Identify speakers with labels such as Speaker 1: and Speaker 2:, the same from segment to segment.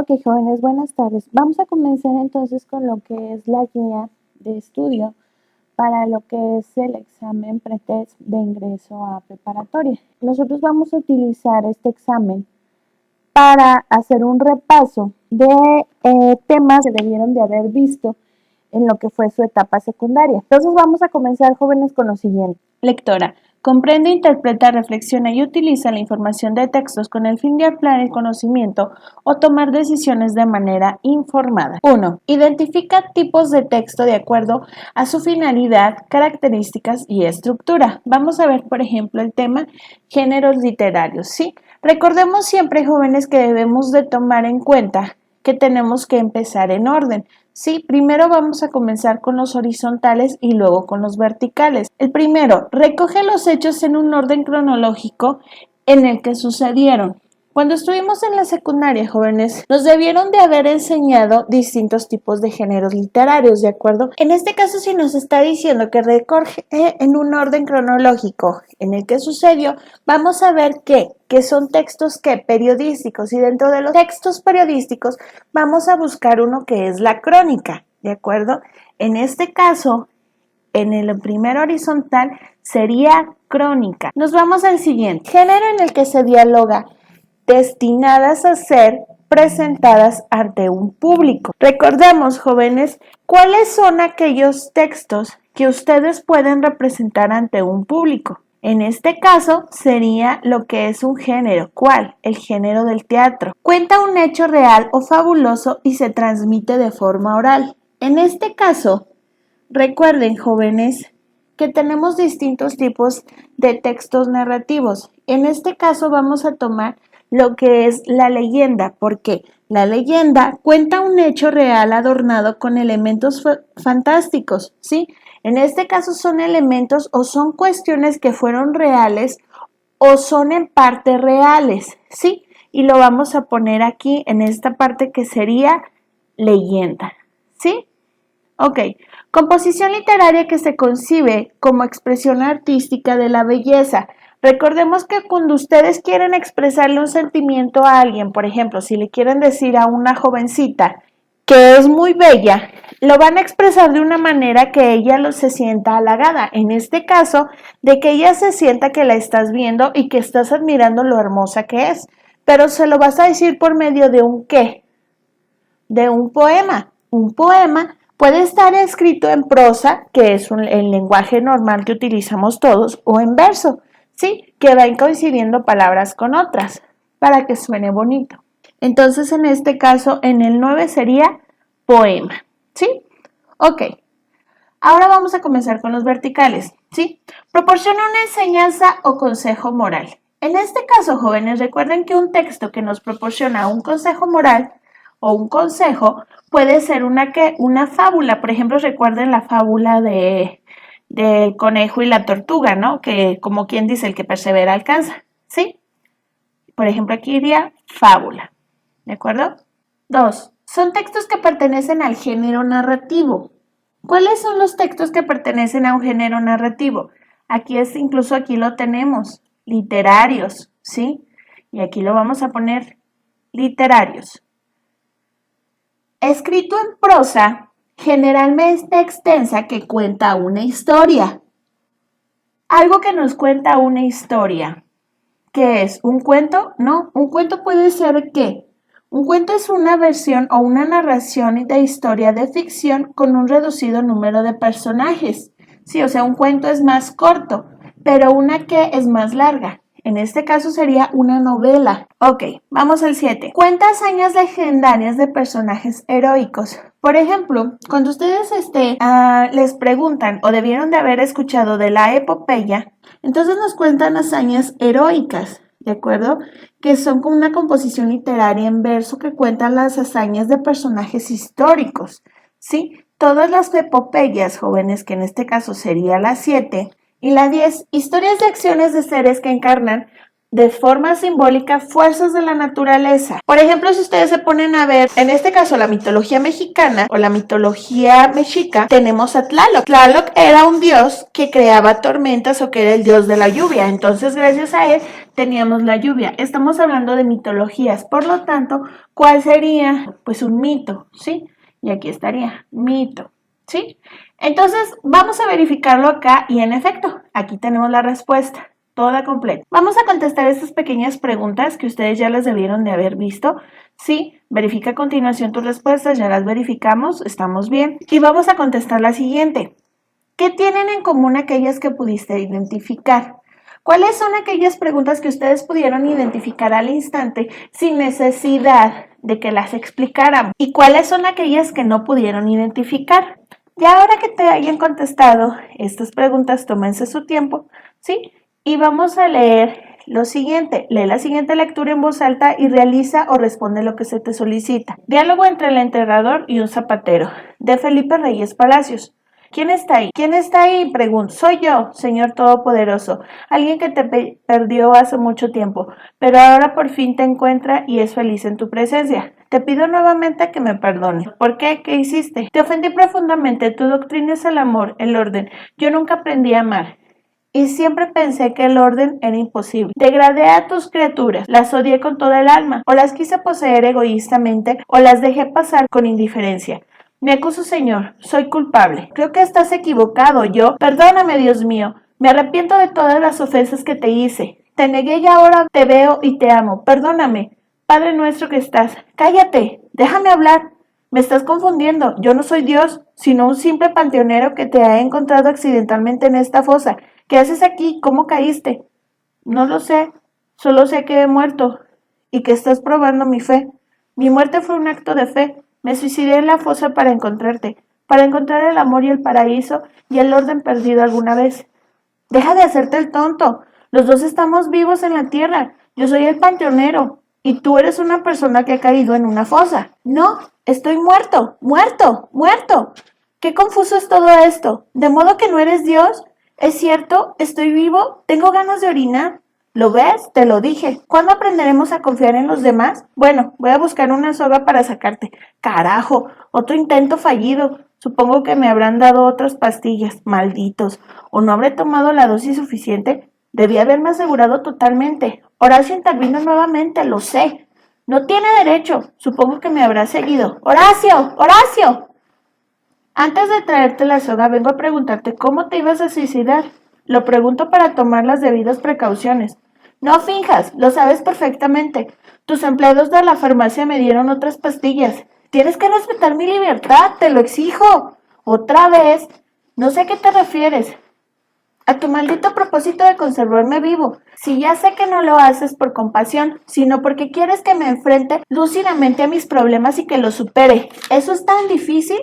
Speaker 1: Ok, jóvenes, buenas tardes. Vamos a comenzar entonces con lo que es la guía de estudio para lo que es el examen pretest de ingreso a preparatoria. Nosotros vamos a utilizar este examen para hacer un repaso de temas que debieron de haber visto en lo que fue su etapa secundaria. Entonces vamos a comenzar, jóvenes, con lo siguiente.
Speaker 2: Lectora. Comprende, interpreta, reflexiona y utiliza la información de textos con el fin de ampliar el conocimiento o tomar decisiones de manera informada. 1. Identifica tipos de texto de acuerdo a su finalidad, características y estructura. Vamos a ver, por ejemplo, el tema géneros literarios, ¿sí? Recordemos siempre, jóvenes, que debemos de tomar en cuenta que tenemos que empezar en orden. Sí, primero vamos a comenzar con los horizontales y luego con los verticales. El primero, recoge los hechos en un orden cronológico en el que sucedieron. Cuando estuvimos en la secundaria, jóvenes, nos debieron de haber enseñado distintos tipos de géneros literarios, ¿de acuerdo? En este caso, si nos está diciendo que recoge en un orden cronológico en el que sucedió, vamos a ver que son textos periodísticos, y dentro de los textos periodísticos vamos a buscar uno que es la crónica, ¿de acuerdo? En este caso, en el primer horizontal sería crónica. Nos vamos al siguiente, género en el que se dialoga, destinadas a ser presentadas ante un público. Recordemos, jóvenes, cuáles son aquellos textos que ustedes pueden representar ante un público. En este caso sería lo que es un género. ¿Cuál? El género del teatro. Cuenta un hecho real o fabuloso y se transmite de forma oral. En este caso, recuerden, jóvenes, que tenemos distintos tipos de textos narrativos. En este caso vamos a tomar lo que es la leyenda, porque la leyenda cuenta un hecho real adornado con elementos fantásticos, ¿sí? En este caso son elementos o son cuestiones que fueron reales o son en parte reales, ¿sí? Y lo vamos a poner aquí en esta parte que sería leyenda, ¿sí? Ok, composición literaria que se concibe como expresión artística de la belleza. Recordemos que cuando ustedes quieren expresarle un sentimiento a alguien, por ejemplo, si le quieren decir a una jovencita que es muy bella, lo van a expresar de una manera que ella se sienta halagada. En este caso, de que ella se sienta que la estás viendo y que estás admirando lo hermosa que es. Pero se lo vas a decir por medio de un ¿qué? De un poema. Un poema puede estar escrito en prosa, que es el lenguaje normal que utilizamos todos, o en verso, ¿sí? Que van coincidiendo palabras con otras para que suene bonito. Entonces, en este caso, en el 9 sería poema, ¿sí? Ok. Ahora vamos a comenzar con los verticales, ¿sí? Proporciona una enseñanza o consejo moral. En este caso, jóvenes, recuerden que un texto que nos proporciona un consejo moral o un consejo puede ser una fábula. Por ejemplo, recuerden la fábula del conejo y la tortuga, ¿no? Que, como quien dice, el que persevera alcanza, ¿sí? Por ejemplo, aquí iría fábula, ¿de acuerdo? 2. Son textos que pertenecen al género narrativo. ¿Cuáles son los textos que pertenecen a un género narrativo? Incluso aquí lo tenemos, literarios, ¿sí? Y aquí lo vamos a poner literarios. Escrito en prosa, generalmente extensa, que cuenta una historia. Algo que nos cuenta una historia. ¿Qué es? ¿Un cuento? No, un cuento puede ser ¿qué? Un cuento es una versión o una narración de historia de ficción con un reducido número de personajes. Sí, o sea, un cuento es más corto, pero una ¿qué? Es más larga. En este caso sería una novela. Ok, vamos al 7. Cuenta hazañas legendarias de personajes heroicos. Por ejemplo, cuando ustedes les preguntan o debieron de haber escuchado de la epopeya, entonces nos cuentan hazañas heroicas, ¿de acuerdo? Que son como una composición literaria en verso que cuentan las hazañas de personajes históricos, ¿sí? Todas las epopeyas, jóvenes, que en este caso sería la 7, y la 10, historias de acciones de seres que encarnan de forma simbólica fuerzas de la naturaleza. Por ejemplo, si ustedes se ponen a ver, en este caso la mitología mexicana o la mitología mexica, tenemos a Tlaloc. Tlaloc era un dios que creaba tormentas o que era el dios de la lluvia. Entonces, gracias a él, teníamos la lluvia. Estamos hablando de mitologías, por lo tanto, ¿cuál sería? Pues un mito, ¿sí? Y aquí estaría, mito, ¿sí? Entonces, vamos a verificarlo acá y en efecto, aquí tenemos la respuesta, toda completa. Vamos a contestar estas pequeñas preguntas que ustedes ya las debieron de haber visto, ¿sí? Verifica a continuación tus respuestas, ya las verificamos, estamos bien. Y vamos a contestar la siguiente. ¿Qué tienen en común aquellas que pudiste identificar? ¿Cuáles son aquellas preguntas que ustedes pudieron identificar al instante sin necesidad de que las explicáramos? ¿Y cuáles son aquellas que no pudieron identificar? Ya ahora que te hayan contestado estas preguntas, tómense su tiempo, ¿sí? Y vamos a leer lo siguiente. Lee la siguiente lectura en voz alta y realiza o responde lo que se te solicita. Diálogo entre el enterrador y un zapatero, de Felipe Reyes Palacios. ¿Quién está ahí? ¿Quién está ahí? Pregunto. Soy yo, Señor Todopoderoso, alguien que te perdió hace mucho tiempo, pero ahora por fin te encuentra y es feliz en tu presencia. Te pido nuevamente que me perdones. ¿Por qué? ¿Qué hiciste? Te ofendí profundamente. Tu doctrina es el amor, el orden. Yo nunca aprendí a amar. Y siempre pensé que el orden era imposible. Degradé a tus criaturas, las odié con toda el alma, o las quise poseer egoístamente, o las dejé pasar con indiferencia. Me acuso, Señor, soy culpable. Creo que estás equivocado. Perdóname, Dios mío. Me arrepiento de todas las ofensas que te hice. Te negué y ahora te veo y te amo. Perdóname. Padre nuestro que estás. Cállate. Déjame hablar. Me estás confundiendo. Yo no soy Dios, sino un simple panteonero que te ha encontrado accidentalmente en esta fosa. ¿Qué haces aquí? ¿Cómo caíste? No lo sé. Solo sé que he muerto y que estás probando mi fe. Mi muerte fue un acto de fe. Me suicidé en la fosa para encontrarte, para encontrar el amor y el paraíso y el orden perdido alguna vez. Deja de hacerte el tonto. Los dos estamos vivos en la tierra. Yo soy el panteonero y tú eres una persona que ha caído en una fosa. No, estoy muerto, muerto, muerto. Qué confuso es todo esto. ¿De modo que no eres Dios? ¿Es cierto? ¿Estoy vivo? ¿Tengo ganas de orinar? ¿Lo ves? Te lo dije. ¿Cuándo aprenderemos a confiar en los demás? Bueno, voy a buscar una soga para sacarte. Carajo, otro intento fallido. Supongo que me habrán dado otras pastillas. Malditos. ¿O no habré tomado la dosis suficiente? Debí haberme asegurado totalmente. Horacio intervino nuevamente, lo sé. No tiene derecho. Supongo que me habrá seguido. ¡Horacio! ¡Horacio! Antes de traerte la soga, vengo a preguntarte cómo te ibas a suicidar. Lo pregunto para tomar las debidas precauciones. No finjas, lo sabes perfectamente. Tus empleados de la farmacia me dieron otras pastillas. Tienes que respetar mi libertad, te lo exijo. Otra vez. No sé a qué te refieres. A tu maldito propósito de conservarme vivo. Si ya sé que no lo haces por compasión, sino porque quieres que me enfrente lúcidamente a mis problemas y que los supere. ¿Eso es tan difícil?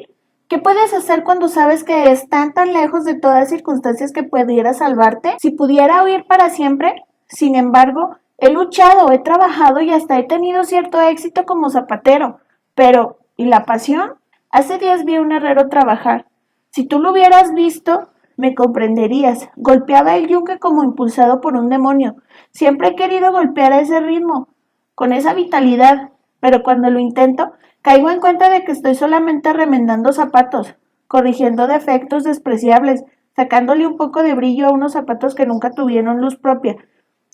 Speaker 2: ¿Qué puedes hacer cuando sabes que están tan lejos de todas circunstancias que pudiera salvarte? Si pudiera huir para siempre. Sin embargo, he luchado, he trabajado y hasta he tenido cierto éxito como zapatero. Pero, ¿y la pasión? Hace días vi a un herrero trabajar. Si tú lo hubieras visto, me comprenderías. Golpeaba el yunque como impulsado por un demonio. Siempre he querido golpear a ese ritmo, con esa vitalidad, pero cuando lo intento, caigo en cuenta de que estoy solamente remendando zapatos, corrigiendo defectos despreciables, sacándole un poco de brillo a unos zapatos que nunca tuvieron luz propia.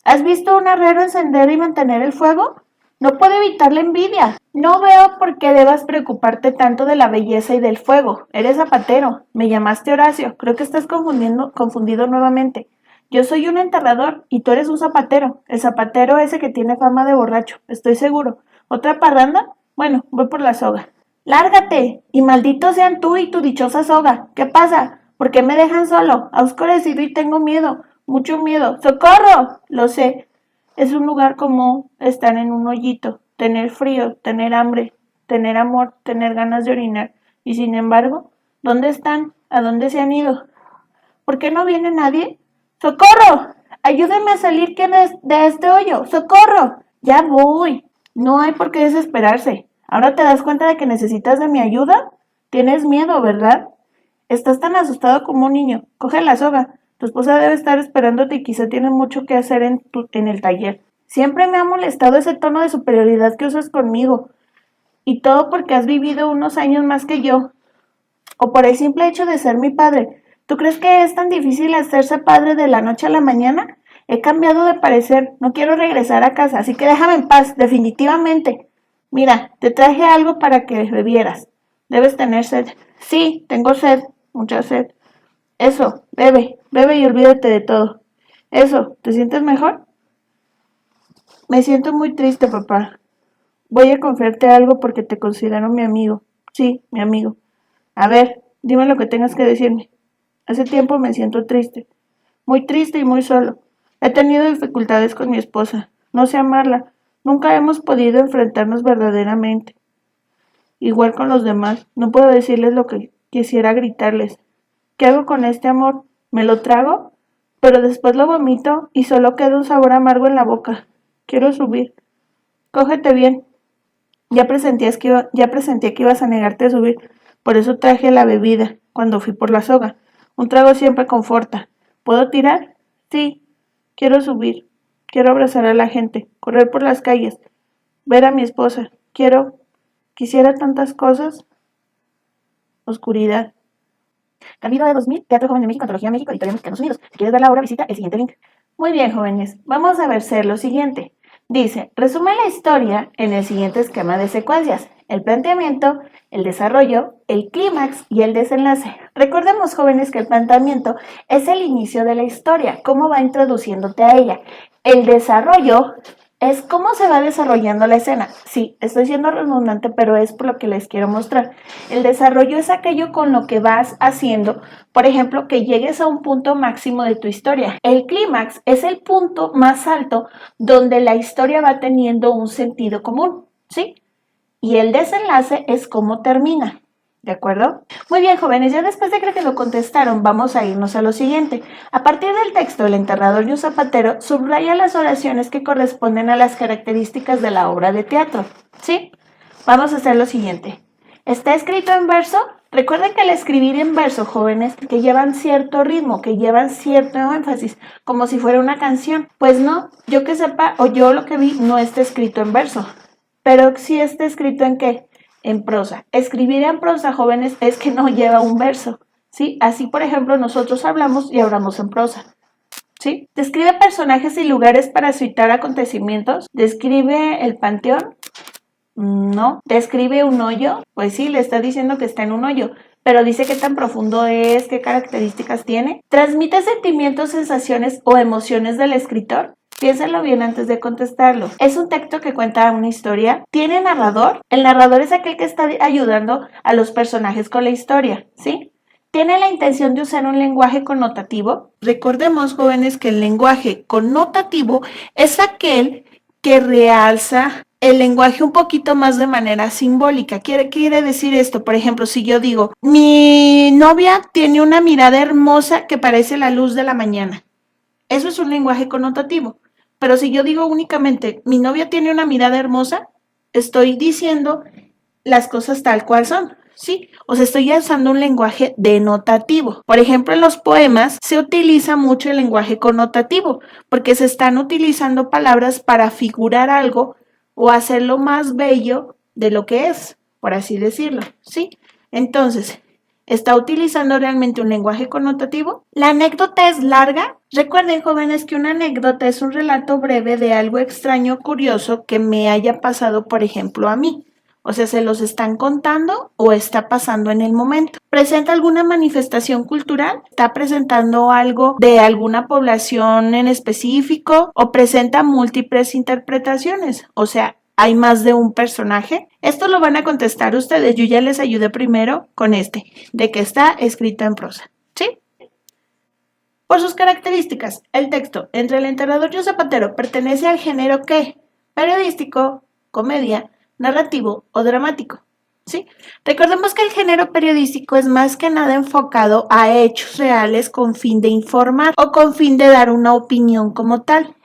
Speaker 2: ¿Has visto a un herrero encender y mantener el fuego? No puedo evitar la envidia. No veo por qué debas preocuparte tanto de la belleza y del fuego. Eres zapatero. Me llamaste Horacio. Creo que estás confundido nuevamente. Yo soy un enterrador y tú eres un zapatero. El zapatero ese que tiene fama de borracho. Estoy seguro. ¿Otra parranda? Bueno, voy por la soga. ¡Lárgate! Y malditos sean tú y tu dichosa soga. ¿Qué pasa? ¿Por qué me dejan solo? Ha oscurecido y tengo miedo. Mucho miedo. ¡Socorro! Lo sé. Es un lugar común estar en un hoyito, tener frío, tener hambre, tener amor, tener ganas de orinar. Y sin embargo, ¿dónde están? ¿A dónde se han ido? ¿Por qué no viene nadie? ¡Socorro! Ayúdenme a salir de este hoyo. ¡Socorro! Ya voy. No hay por qué desesperarse. ¿Ahora te das cuenta de que necesitas de mi ayuda? Tienes miedo, ¿verdad? Estás tan asustado como un niño. Coge la soga. Tu esposa debe estar esperándote y quizá tiene mucho que hacer en el taller. Siempre me ha molestado ese tono de superioridad que usas conmigo. Y todo porque has vivido unos años más que yo. O por el simple hecho de ser mi padre. ¿Tú crees que es tan difícil hacerse padre de la noche a la mañana? He cambiado de parecer, no quiero regresar a casa, así que déjame en paz, definitivamente. Mira, te traje algo para que bebieras. Debes tener sed. Sí, tengo sed, mucha sed. Eso, bebe, bebe y olvídate de todo. Eso, ¿te sientes mejor? Me siento muy triste, papá. Voy a confiarte algo porque te considero mi amigo. Sí, mi amigo. A ver, dime lo que tengas que decirme. Hace tiempo me siento triste. Muy triste y muy solo. He tenido dificultades con mi esposa. No sé amarla. Nunca hemos podido enfrentarnos verdaderamente. Igual con los demás. No puedo decirles lo que quisiera gritarles. ¿Qué hago con este amor? ¿Me lo trago? Pero después lo vomito y solo queda un sabor amargo en la boca. Quiero subir. Cógete bien. Ya presentía que ibas a negarte a subir. Por eso traje la bebida cuando fui por la soga. Un trago siempre conforta. ¿Puedo tirar? Sí. Quiero subir. Quiero abrazar a la gente, correr por las calles, ver a mi esposa. Quisiera tantas cosas. Oscuridad. Camino de 2000, Teatro Joven de México, Antología México, Editorial Mexicanos Unidos. Si quieres ver la obra, visita el siguiente link. Muy bien, jóvenes. Vamos a ver lo siguiente. Dice, resume la historia en el siguiente esquema de secuencias. El planteamiento, el desarrollo, el clímax y el desenlace. Recordemos, jóvenes, que el planteamiento es el inicio de la historia, cómo va introduciéndote a ella. El desarrollo es cómo se va desarrollando la escena. Sí, estoy siendo redundante, pero es por lo que les quiero mostrar. El desarrollo es aquello con lo que vas haciendo, por ejemplo, que llegues a un punto máximo de tu historia. El clímax es el punto más alto donde la historia va teniendo un sentido común, ¿sí? Y el desenlace es cómo termina. ¿De acuerdo? Muy bien, jóvenes, ya después de que lo contestaron, vamos a irnos a lo siguiente. A partir del texto El enterrador y un zapatero, subraya las oraciones que corresponden a las características de la obra de teatro. ¿Sí? Vamos a hacer lo siguiente. ¿Está escrito en verso? Recuerden que al escribir en verso, jóvenes, que llevan cierto ritmo, que llevan cierto énfasis, como si fuera una canción. Pues no, yo que sepa, o yo lo que vi, no está escrito en verso. Pero sí está escrito ¿en qué? En prosa. Escribir en prosa, jóvenes, es que no lleva un verso, ¿sí? Así, por ejemplo, nosotros hablamos y hablamos en prosa, ¿sí? Describe personajes y lugares para citar acontecimientos. Describe el panteón. No. ¿Describe un hoyo? Pues sí, le está diciendo que está en un hoyo, pero dice qué tan profundo es, qué características tiene. ¿Transmite sentimientos, sensaciones o emociones del escritor? Piénsalo bien antes de contestarlo. ¿Es un texto que cuenta una historia? ¿Tiene narrador? El narrador es aquel que está ayudando a los personajes con la historia, ¿sí? ¿Tiene la intención de usar un lenguaje connotativo? Recordemos, jóvenes, que el lenguaje connotativo es aquel que realza el lenguaje un poquito más de manera simbólica. Quiere decir esto, por ejemplo, si yo digo, mi novia tiene una mirada hermosa que parece la luz de la mañana. Eso es un lenguaje connotativo. Pero si yo digo únicamente, mi novia tiene una mirada hermosa, estoy diciendo las cosas tal cual son, ¿sí? O sea, estoy usando un lenguaje denotativo. Por ejemplo, en los poemas se utiliza mucho el lenguaje connotativo, porque se están utilizando palabras para figurar algo o hacerlo más bello de lo que es, por así decirlo, ¿sí? Entonces, ¿está utilizando realmente un lenguaje connotativo? ¿La anécdota es larga? Recuerden, jóvenes, que una anécdota es un relato breve de algo extraño o curioso que me haya pasado, por ejemplo, a mí. O sea, ¿se los están contando o está pasando en el momento? ¿Presenta alguna manifestación cultural? ¿Está presentando algo de alguna población en específico? ¿O presenta múltiples interpretaciones? O sea, ¿hay más de un personaje? Esto lo van a contestar ustedes. Yo ya les ayudé primero con de que está escrito en prosa. ¿Sí? Por sus características, el texto Entre el enterrador y un zapatero pertenece al género ¿qué? Periodístico, comedia, narrativo o dramático. ¿Sí? Recordemos que el género periodístico es más que nada enfocado a hechos reales con fin de informar o con fin de dar una opinión como tal.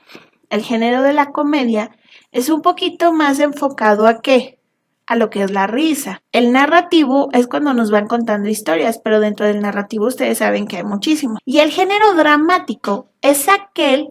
Speaker 2: El género de la comedia es un poquito más enfocado ¿a qué? A lo que es la risa. El narrativo es cuando nos van contando historias, pero dentro del narrativo ustedes saben que hay muchísimo. Y el género dramático es aquel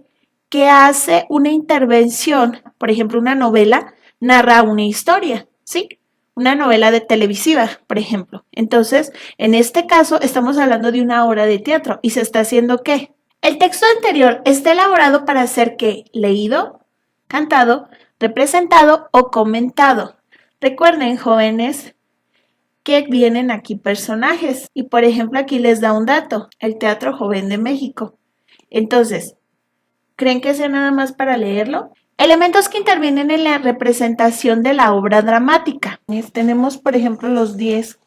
Speaker 2: que hace una intervención, por ejemplo, una novela narra una historia, ¿sí? Una novela de televisiva, por ejemplo. Entonces, en este caso, estamos hablando de una obra de teatro y se está haciendo ¿qué? El texto anterior está elaborado para ser ¿qué? Leído, cantado, representado o comentado. Recuerden, jóvenes, que vienen aquí personajes. Y por ejemplo, aquí les da un dato, el Teatro Joven de México. Entonces, ¿creen que sea nada más para leerlo? Elementos que intervienen en la representación de la obra dramática. Tenemos, por ejemplo, los 10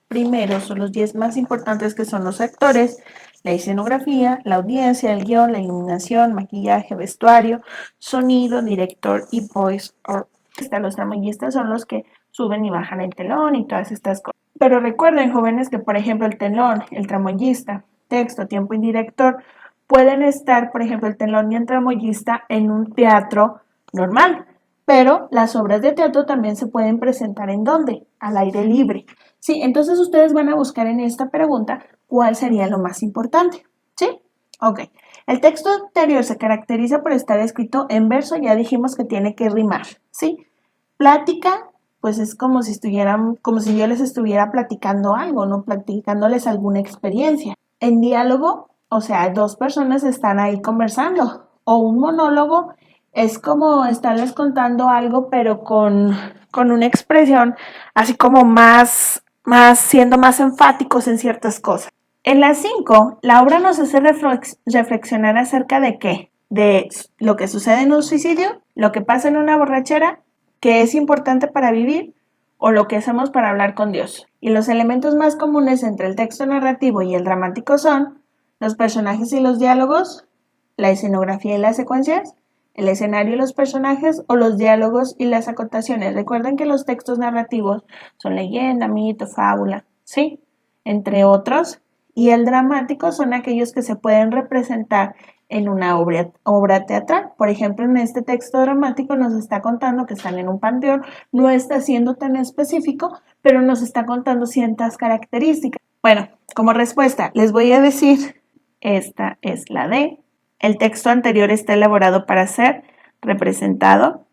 Speaker 2: primeros o los 10 más importantes, que son los actores, la escenografía, la audiencia, el guión, la iluminación, maquillaje, vestuario, sonido, director y voice orchestra. Los tramoyistas son los que suben y bajan el telón y todas estas cosas. Pero recuerden, jóvenes, que por ejemplo el telón, el tramoyista, texto, tiempo y director pueden estar, por ejemplo, el telón y el tramoyista en un teatro normal, pero las obras de teatro también se pueden presentar ¿en dónde? Al aire libre. Sí, entonces ustedes van a buscar en esta pregunta cuál sería lo más importante. ¿Sí? Ok. El texto anterior se caracteriza por estar escrito en verso, ya dijimos que tiene que rimar. ¿Sí? Plática, pues es como si yo les estuviera platicando algo, ¿no? Platicándoles alguna experiencia. En diálogo, o sea, dos personas están ahí conversando. O un monólogo es como estarles contando algo, pero con una expresión así como siendo más enfáticos en ciertas cosas. En las 5, la obra nos hace reflexionar acerca de qué, de lo que sucede en un suicidio, lo que pasa en una borrachera, qué es importante para vivir o lo que hacemos para hablar con Dios. Y los elementos más comunes entre el texto narrativo y el dramático son los personajes y los diálogos, la escenografía y las secuencias, el escenario y los personajes o los diálogos y las acotaciones. Recuerden que los textos narrativos son leyenda, mito, fábula, ¿sí? Entre otros. Y el dramático son aquellos que se pueden representar en una obra teatral. Por ejemplo, en este texto dramático nos está contando que están en un panteón, no está siendo tan específico, pero nos está contando ciertas características. Bueno, como respuesta, les voy a decir, esta es la D. El texto anterior está elaborado para ser representado.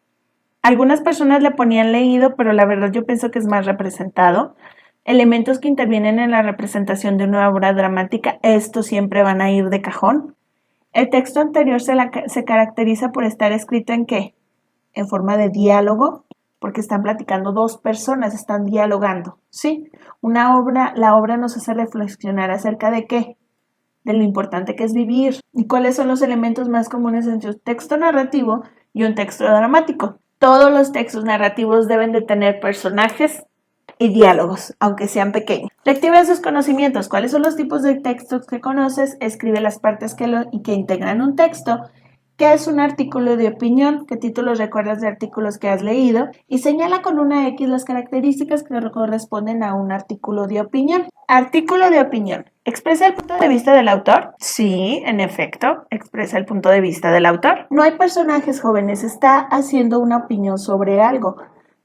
Speaker 2: Algunas personas le ponían leído, pero la verdad yo pienso que es más representado. Elementos que intervienen en la representación de una obra dramática, estos siempre van a ir de cajón. El texto anterior se caracteriza por estar escrito ¿en qué? En forma de diálogo, porque están platicando dos personas, están dialogando, ¿sí? La obra nos hace reflexionar acerca de qué, de lo importante que es vivir y cuáles son los elementos más comunes entre un texto narrativo y un texto dramático. Todos los textos narrativos deben de tener personajes y diálogos, aunque sean pequeños. Reactiva sus conocimientos. ¿Cuáles son los tipos de textos que conoces? Escribe las partes que integran un texto. ¿Qué es un artículo de opinión? ¿Qué títulos recuerdas de artículos que has leído? Y señala con una X las características que corresponden a un artículo de opinión. Artículo de opinión. ¿Expresa el punto de vista del autor? Sí, en efecto, expresa el punto de vista del autor. No hay personajes jóvenes, está haciendo una opinión sobre algo.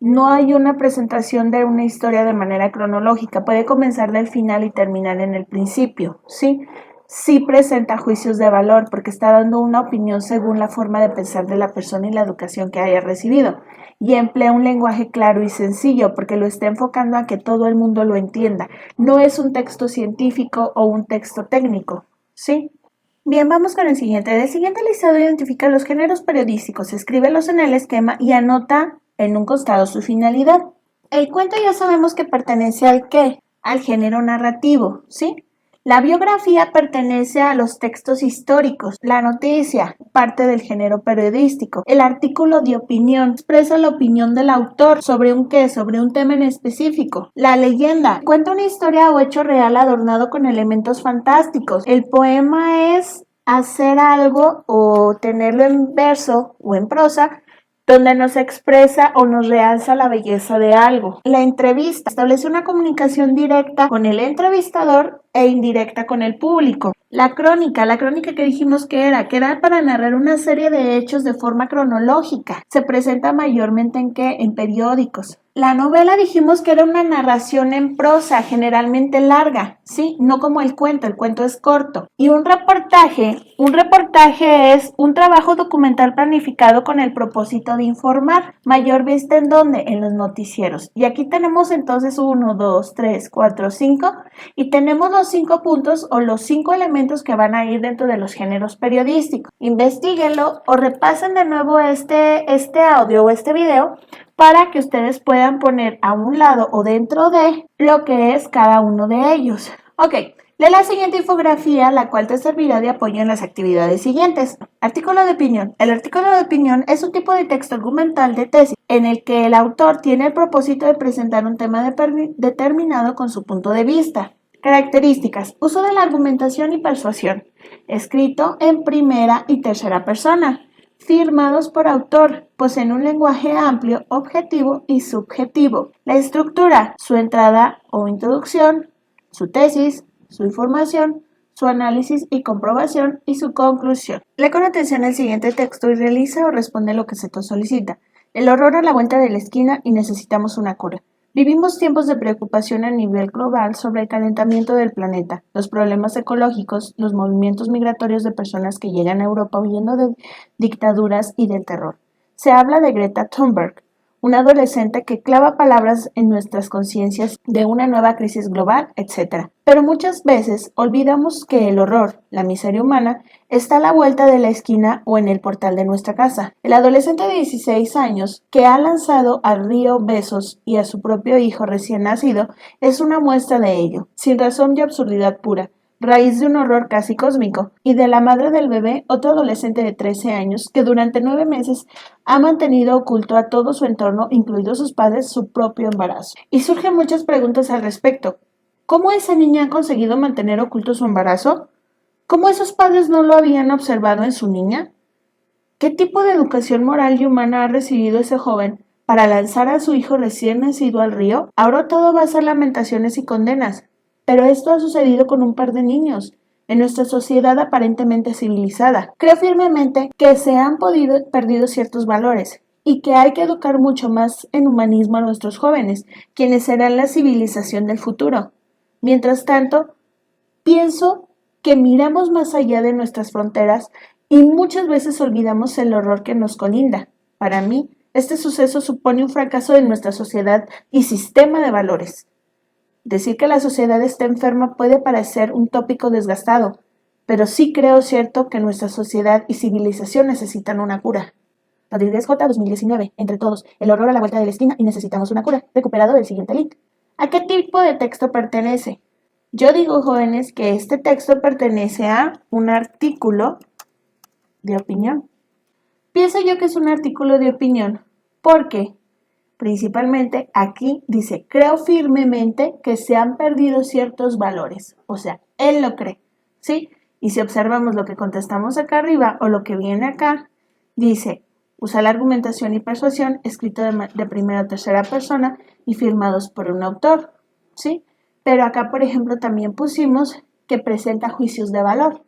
Speaker 2: No hay una presentación de una historia de manera cronológica, puede comenzar del final y terminar en el principio, ¿sí? Sí presenta juicios de valor porque está dando una opinión según la forma de pensar de la persona y la educación que haya recibido. Y emplea un lenguaje claro y sencillo porque lo está enfocando a que todo el mundo lo entienda. No es un texto científico o un texto técnico, ¿sí? Bien, vamos con el siguiente. El siguiente listado identifica los géneros periodísticos, escríbelos en el esquema y anota en un costado su finalidad. El cuento ya sabemos que pertenece al ¿qué? Al género narrativo, ¿sí? La biografía pertenece a los textos históricos. La noticia, parte del género periodístico. El artículo de opinión expresa la opinión del autor sobre un qué, sobre un tema en específico. La leyenda cuenta una historia o hecho real adornado con elementos fantásticos. El poema es hacer algo o tenerlo en verso o en prosa donde nos expresa o nos realza la belleza de algo. La entrevista establece una comunicación directa con el entrevistador e indirecta con el público. La crónica que dijimos que era para narrar una serie de hechos de forma cronológica. Se presenta mayormente en periódicos. La novela dijimos que era una narración en prosa, generalmente larga, ¿sí? No como el cuento es corto. Y un reportaje es un trabajo documental planificado con el propósito de informar. Mayor vista ¿en dónde? En los noticieros. Y aquí tenemos entonces 1, 2, 3, 4, 5 y tenemos los 5 puntos o los 5 elementos que van a ir dentro de los géneros periodísticos. Investíguenlo o repasen de nuevo este audio o este video para que ustedes puedan poner a un lado o dentro de lo que es cada uno de ellos. Ok, lee la siguiente infografía, la cual te servirá de apoyo en las actividades siguientes. Artículo de opinión. El artículo de opinión es un tipo de texto argumental de tesis en el que el autor tiene el propósito de presentar un tema determinado con su punto de vista. Características. Uso de la argumentación y persuasión. Escrito en primera y tercera persona. Firmados por autor. Poseen un lenguaje amplio, objetivo y subjetivo. La estructura. Su entrada o introducción. Su tesis. Su información. Su análisis y comprobación y su conclusión. Lee con atención el siguiente texto y realiza o responde lo que se te solicita. El horror a la vuelta de la esquina y necesitamos una cura. Vivimos tiempos de preocupación a nivel global sobre el calentamiento del planeta, los problemas ecológicos, los movimientos migratorios de personas que llegan a Europa huyendo de dictaduras y del terror. Se habla de Greta Thunberg, una adolescente que clava palabras en nuestras conciencias de una nueva crisis global, etc. Pero muchas veces olvidamos que el horror, la miseria humana, está a la vuelta de la esquina o en el portal de nuestra casa. El adolescente de 16 años que ha lanzado al río besos y a su propio hijo recién nacido es una muestra de ello, sin razón y absurdidad pura, raíz de un horror casi cósmico, y de la madre del bebé, otro adolescente de 13 años que durante 9 meses ha mantenido oculto a todo su entorno, incluidos sus padres, su propio embarazo. Y surgen muchas preguntas al respecto. ¿Cómo esa niña ha conseguido mantener oculto su embarazo? ¿Cómo esos padres no lo habían observado en su niña? ¿Qué tipo de educación moral y humana ha recibido ese joven para lanzar a su hijo recién nacido al río? Ahora todo va a ser lamentaciones y condenas. Pero esto ha sucedido con un par de niños, en nuestra sociedad aparentemente civilizada. Creo firmemente que se han perdido ciertos valores y que hay que educar mucho más en humanismo a nuestros jóvenes, quienes serán la civilización del futuro. Mientras tanto, pienso que miramos más allá de nuestras fronteras y muchas veces olvidamos el horror que nos colinda. Para mí, este suceso supone un fracaso de nuestra sociedad y sistema de valores. Decir que la sociedad está enferma puede parecer un tópico desgastado, pero sí creo cierto que nuestra sociedad y civilización necesitan una cura. Rodríguez J. 2019. Entre todos, el horror a la vuelta de la esquina y necesitamos una cura. Recuperado del siguiente link. ¿A qué tipo de texto pertenece? Yo digo, jóvenes, que este texto pertenece a un artículo de opinión. Pienso yo que es un artículo de opinión porque principalmente aquí dice, creo firmemente que se han perdido ciertos valores. O sea, él lo cree, ¿sí? Y si observamos lo que contestamos acá arriba o lo que viene acá, dice, usa la argumentación y persuasión escrito de primera o tercera persona y firmados por un autor, ¿sí? Pero acá, por ejemplo, también pusimos que presenta juicios de valor,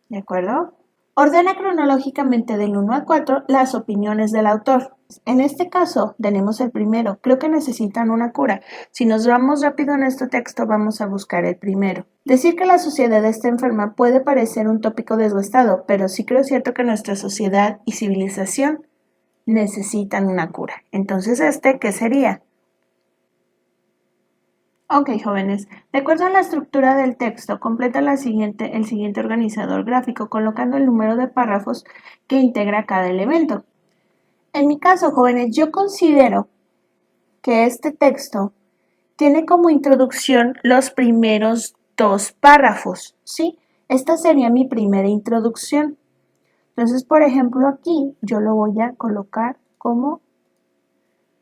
Speaker 2: ¿de acuerdo? Ordena cronológicamente del 1 al 4 las opiniones del autor. En este caso, tenemos el primero. Creo que necesitan una cura. Si nos vamos rápido en este texto, vamos a buscar el primero. Decir que la sociedad está enferma puede parecer un tópico desgastado, pero sí creo cierto que nuestra sociedad y civilización necesitan una cura. Entonces, ¿qué sería? Ok, jóvenes, de acuerdo a la estructura del texto, completa el siguiente organizador gráfico colocando el número de párrafos que integra cada elemento. En mi caso, jóvenes, yo considero que este texto tiene como introducción los primeros 2 párrafos, ¿sí? Esta sería mi primera introducción. Entonces, por ejemplo, aquí yo lo voy a colocar como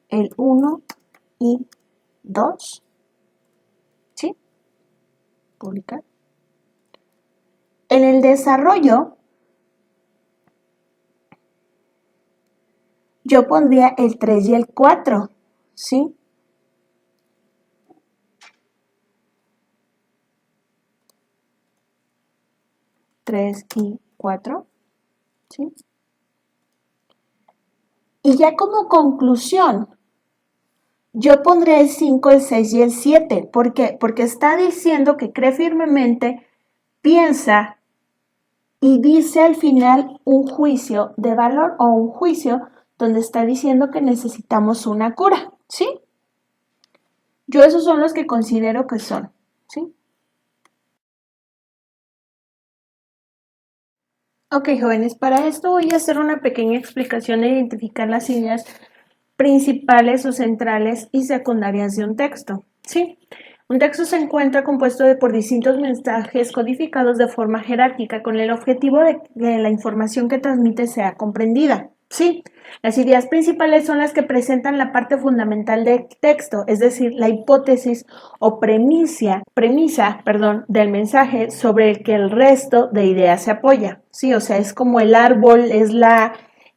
Speaker 2: el 1 y 2. ¿Sí? Publicar. En el desarrollo, yo pondría el 3 y el 4, ¿sí? Tres y 4, ¿sí? Y ya como conclusión, yo pondría el 5, el 6 y el 7. ¿Por qué? Porque está diciendo que cree firmemente, piensa y dice al final un juicio de valor o un juicio donde está diciendo que necesitamos una cura, ¿sí? Yo esos son los que considero que son, ¿sí? Ok, jóvenes, para esto voy a hacer una pequeña explicación de identificar las ideas principales o centrales y secundarias de un texto. ¿Sí? Un texto se encuentra compuesto por distintos mensajes codificados de forma jerárquica con el objetivo de que la información que transmite sea comprendida. Sí, las ideas principales son las que presentan la parte fundamental del texto, es decir, la hipótesis o premisa, del mensaje sobre el que el resto de ideas se apoya. Sí, o sea, es como el árbol,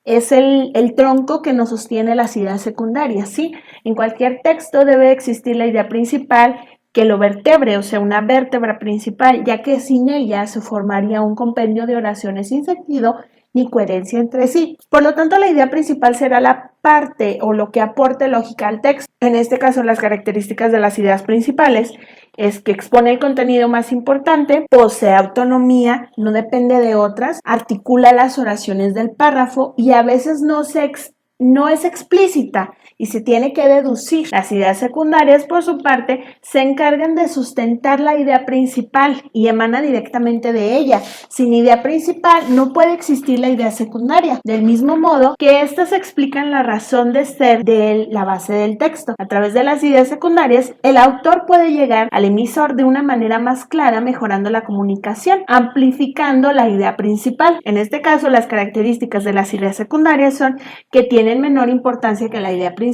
Speaker 2: es el tronco que nos sostiene las ideas secundarias, ¿sí? En cualquier texto debe existir la idea principal que lo vertebre, o sea, una vértebra principal, ya que sin ella se formaría un compendio de oraciones sin sentido ni coherencia entre sí. Por lo tanto, la idea principal será la parte o lo que aporte lógica al texto. En este caso, las características de las ideas principales es que expone el contenido más importante, posee autonomía, no depende de otras, articula las oraciones del párrafo y a veces no es explícita y se tiene que deducir. Las ideas secundarias, por su parte, se encargan de sustentar la idea principal y emana directamente de ella. Sin idea principal no puede existir la idea secundaria, del mismo modo que éstas explican la razón de ser de la base del texto. A través de las ideas secundarias, el autor puede llegar al emisor de una manera más clara, mejorando la comunicación, amplificando la idea principal. En este caso, las características de las ideas secundarias son que tienen menor importancia que la idea principal,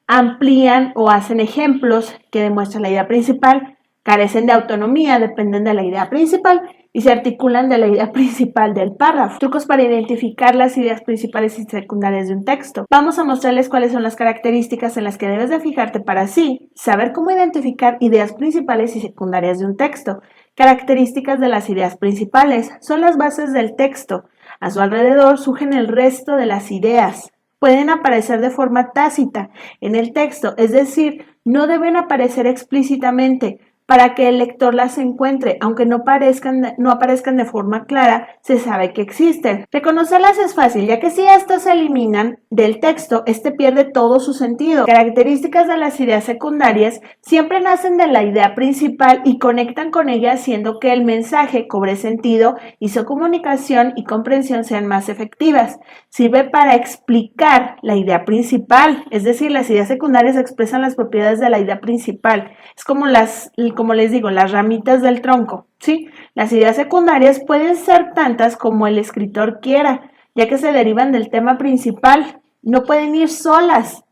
Speaker 2: amplían o hacen ejemplos que demuestran la idea principal, carecen de autonomía, dependen de la idea principal y se articulan de la idea principal del párrafo. Trucos para identificar las ideas principales y secundarias de un texto. Vamos a mostrarles cuáles son las características en las que debes de fijarte para así saber cómo identificar ideas principales y secundarias de un texto. Características de las ideas principales. Son las bases del texto. A su alrededor surgen el resto de las ideas. Pueden aparecer de forma tácita en el texto, es decir, no deben aparecer explícitamente para que el lector las encuentre, aunque no aparezcan de forma clara, se sabe que existen. Reconocerlas es fácil, ya que si estas se eliminan del texto, este pierde todo su sentido. Características de las ideas secundarias siempre nacen de la idea principal y conectan con ella, haciendo que el mensaje cobre sentido y su comunicación y comprensión sean más efectivas. Sirve para explicar la idea principal, es decir, las ideas secundarias expresan las propiedades de la idea principal. Es como les digo, las ramitas del tronco, ¿sí? Las ideas secundarias pueden ser tantas como el escritor quiera, ya que se derivan del tema principal. No pueden ir solas,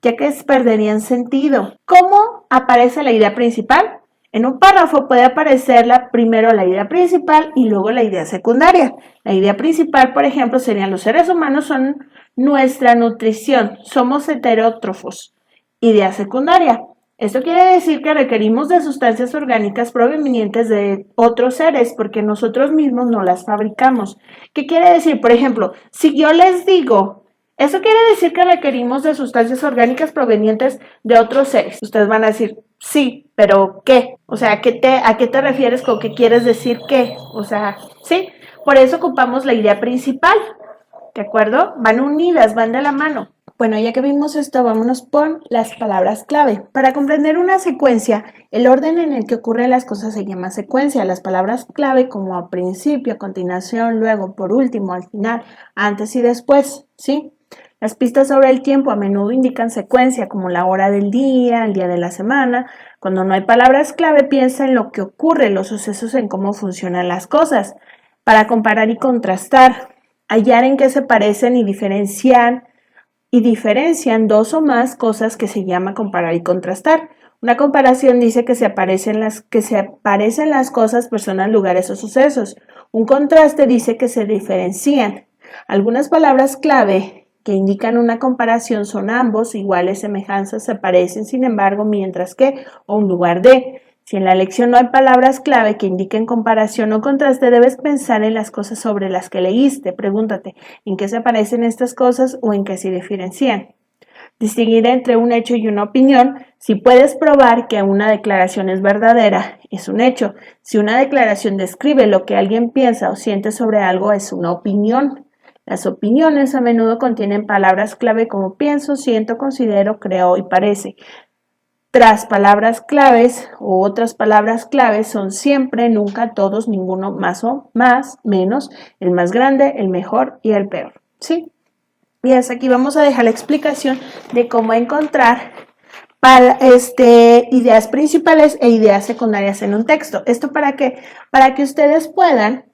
Speaker 2: ya que perderían sentido. ¿Cómo aparece la idea principal? En un párrafo puede aparecer primero la idea principal y luego la idea secundaria. La idea principal, por ejemplo, serían: los seres humanos son nuestra nutrición, somos heterótrofos. Idea secundaria: esto quiere decir que requerimos de sustancias orgánicas provenientes de otros seres porque nosotros mismos no las fabricamos. ¿Qué quiere decir? Por ejemplo, si yo les digo, eso quiere decir que requerimos de sustancias orgánicas provenientes de otros seres. Ustedes van a decir, sí, pero ¿qué? O sea, ¿a qué te refieres con qué quieres decir qué? O sea, ¿sí? Por eso ocupamos la idea principal, ¿de acuerdo? Van unidas, van de la mano. Bueno, ya que vimos esto, vámonos por las palabras clave. Para comprender una secuencia, el orden en el que ocurren las cosas se llama secuencia. Las palabras clave como al principio, a continuación, luego, por último, al final, antes y después, ¿sí? Las pistas sobre el tiempo a menudo indican secuencia, como la hora del día, el día de la semana. Cuando no hay palabras clave, piensa en lo que ocurre, los sucesos, en cómo funcionan las cosas. Para comparar y contrastar, hallar en qué se parecen y diferencian dos o más cosas que se llama comparar y contrastar. Una comparación dice que se parecen las cosas, personas, lugares o sucesos. Un contraste dice que se diferencian. Algunas palabras clave que indican una comparación son ambos, iguales, semejanzas, se parecen, sin embargo, mientras que, o un lugar de. Si en la lección no hay palabras clave que indiquen comparación o contraste, debes pensar en las cosas sobre las que leíste. Pregúntate, ¿en qué se parecen estas cosas o en qué se diferencian? Distinguir entre un hecho y una opinión. Si puedes probar que una declaración es verdadera, es un hecho. Si una declaración describe lo que alguien piensa o siente sobre algo, es una opinión. Las opiniones a menudo contienen palabras clave como pienso, siento, considero, creo y parece. Tras palabras claves o otras palabras claves son siempre, nunca, todos, ninguno, más o más, menos, el más grande, el mejor y el peor, ¿sí? Y hasta aquí vamos a dejar la explicación de cómo encontrar ideas principales e ideas secundarias en un texto. ¿Esto para qué? Para que ustedes puedan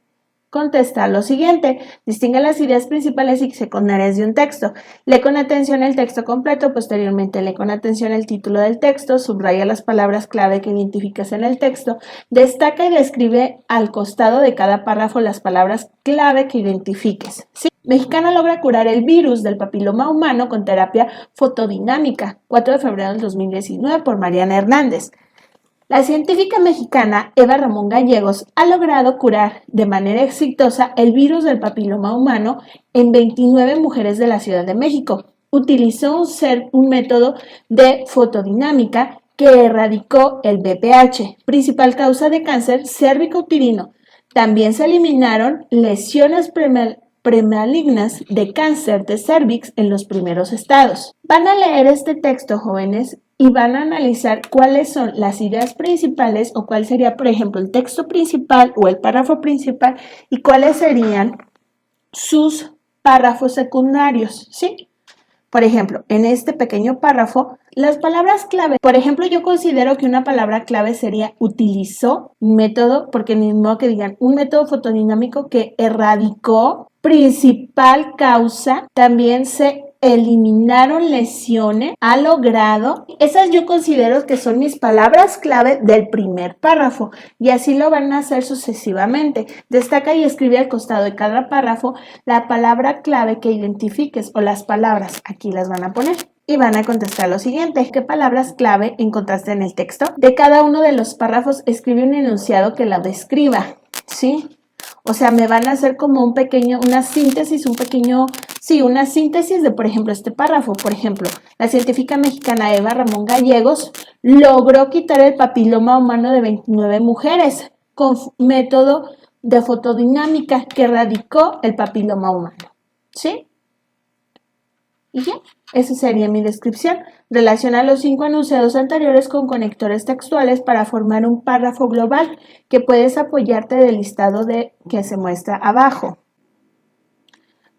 Speaker 2: contestar lo siguiente: distingue las ideas principales y secundarias de un texto. Lee con atención el texto completo, posteriormente lee con atención el título del texto, subraya las palabras clave que identificas en el texto, destaca y describe al costado de cada párrafo las palabras clave que identifiques. ¿Sí? Mexicana logra curar el virus del papiloma humano con terapia fotodinámica. 4 de febrero del 2019 por Mariana Hernández. La científica mexicana Eva Ramón Gallegos ha logrado curar de manera exitosa el virus del papiloma humano en 29 mujeres de la Ciudad de México. Utilizó un método de fotodinámica que erradicó el VPH, principal causa de cáncer cérvico-uterino. También se eliminaron lesiones premalignas de cáncer de cervix en los primeros estados. Van a leer este texto, jóvenes, y van a analizar cuáles son las ideas principales o cuál sería, por ejemplo, el texto principal o el párrafo principal y cuáles serían sus párrafos secundarios, ¿sí? Por ejemplo, en este pequeño párrafo, las palabras clave. Por ejemplo, yo considero que una palabra clave sería utilizó método, porque ni modo que digan un método fotodinámico que erradicó principal causa, también se eliminaron lesiones, ha logrado. Esas yo considero que son mis palabras clave del primer párrafo y así lo van a hacer sucesivamente. Destaca y escribe al costado de cada párrafo la palabra clave que identifiques o las palabras. Aquí las van a poner. Y van a contestar lo siguiente: ¿qué palabras clave encontraste en el texto? De cada uno de los párrafos escribe un enunciado que la describa, ¿sí? O sea, me van a hacer como una síntesis de, por ejemplo, este párrafo. Por ejemplo, la científica mexicana Eva Ramón Gallegos logró quitar el papiloma humano de 29 mujeres con método de fotodinámica que erradicó el papiloma humano, ¿sí? Y ya, esa sería mi descripción. Relaciona los 5 enunciados anteriores con conectores textuales para formar un párrafo global que puedes apoyarte del listado que se muestra abajo.